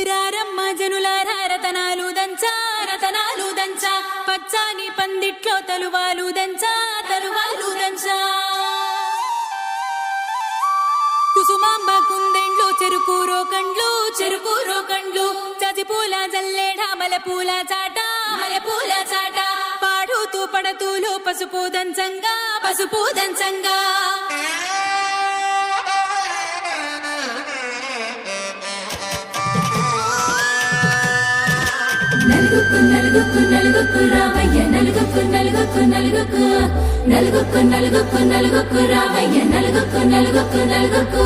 రారమ్మ జనులారా రతనాలు దంచా రతనాలు దంచా పచ్చాని పందిట్లో తలువాలు దంచా తలువాలు దంచా కుసుమాంబ కుందెండ్లు చెరుకు రోకండ్లు చజిపూల జల్లేడ మలపూల చాట పాడుతూ పడతూలు పసుపు దంచంగా నలుగుకు రావయ్య నలుగుకు రావయ్య నలుగుకు